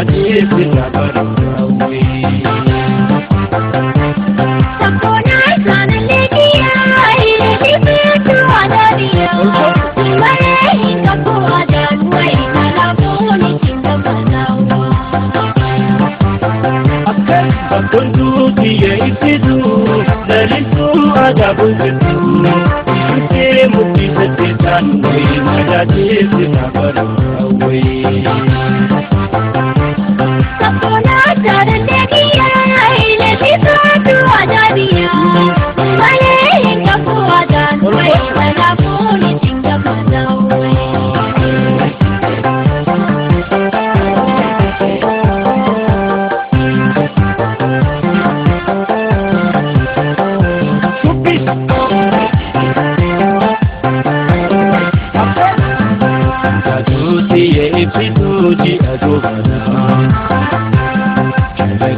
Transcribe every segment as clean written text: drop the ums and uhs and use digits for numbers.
Adati Sirabara Sapona sana lekiya ileti tu adariya Imale hikapo adanwa ikalaponi chingamanawa Akundu tiye isidu dalisu adabuzidu Ite mukti setan Adati Sirabara Sapona sana lekiya ileti tu adariya Imale hikapo adanwa ikalaponi chingamanawa Ipituji adobana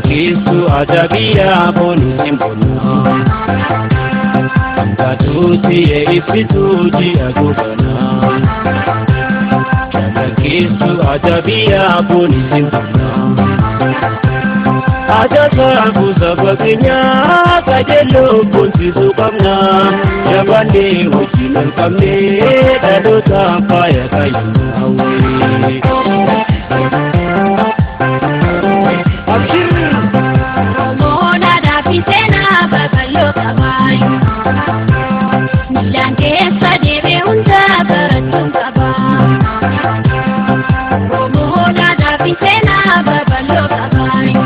Kisu adabia boni simbona Katuti ipituji adobana Kisu adabia boni simbona Adasa kusabakinya kajelo kunti sukamna Jabane ujinan kamne dalota paya kayunawe Mona da pisena bakalo kabayu Milan kesa debe unta baratum kabayu Mona da pisena bakalo kabayu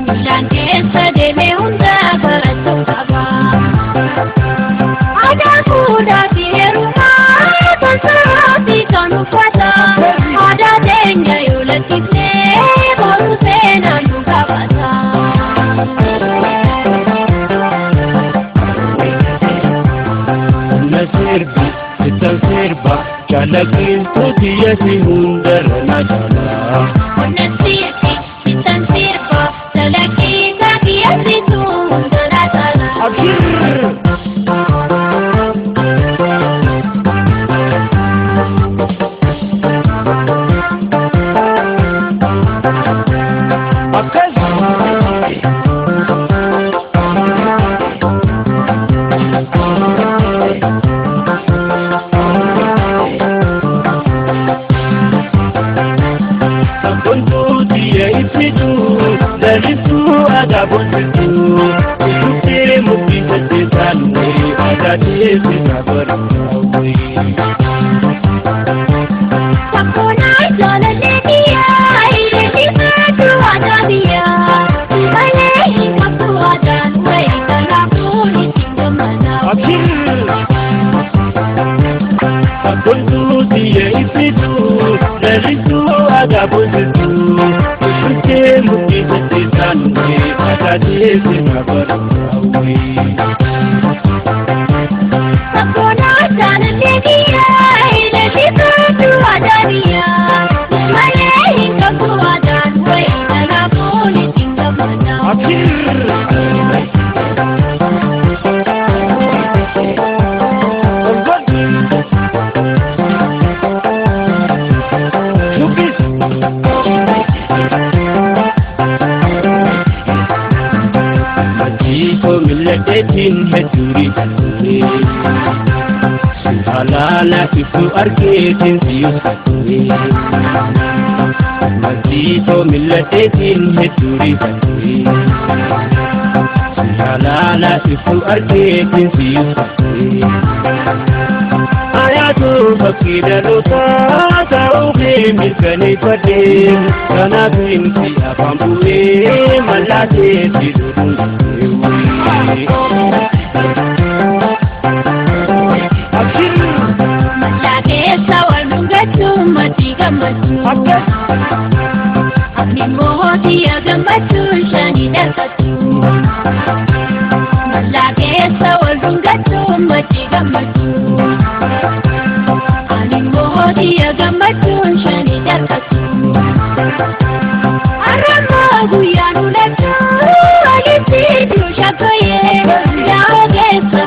Milan kesa debe unta baratum kabayu Ada kuda biruma tasarati kanufata Ada denga yulatifne boru sena nukabata Nasirbi sitan sirba Chalakin tutiya si hundar na chala Nasirbi sitan sirba Chalakin tutiya si hundar na chala Dalisu adabuzidu Ite mukti setan Adati Sirabara Sapona sana lekiya ileti tu adariya Imale hikapo adanwa ikalaponi chingamanawa Akundu tiye isidu Dalisu adabuzidu Ite mukti setan Adati Sirabara Sapona sana lekiya ileti tu adariya Imale hikapo adanwa ikalaponi chingamanawa Miladetin heduri halala ifu arketin siyus katuri Masito miladetin heduri halala ifu arketin siyus katuri Ayatu fakida lota tauke milkani padim Kana binti apampuwe malate tidurun Malakesa walungatu matiga matu Abni mohoti agamatu shani dakatu Malakesa walungatu matiga matu Abni mohoti agamatu shani dakatu Arama guyanu latu alisi du shakoye Yaogesa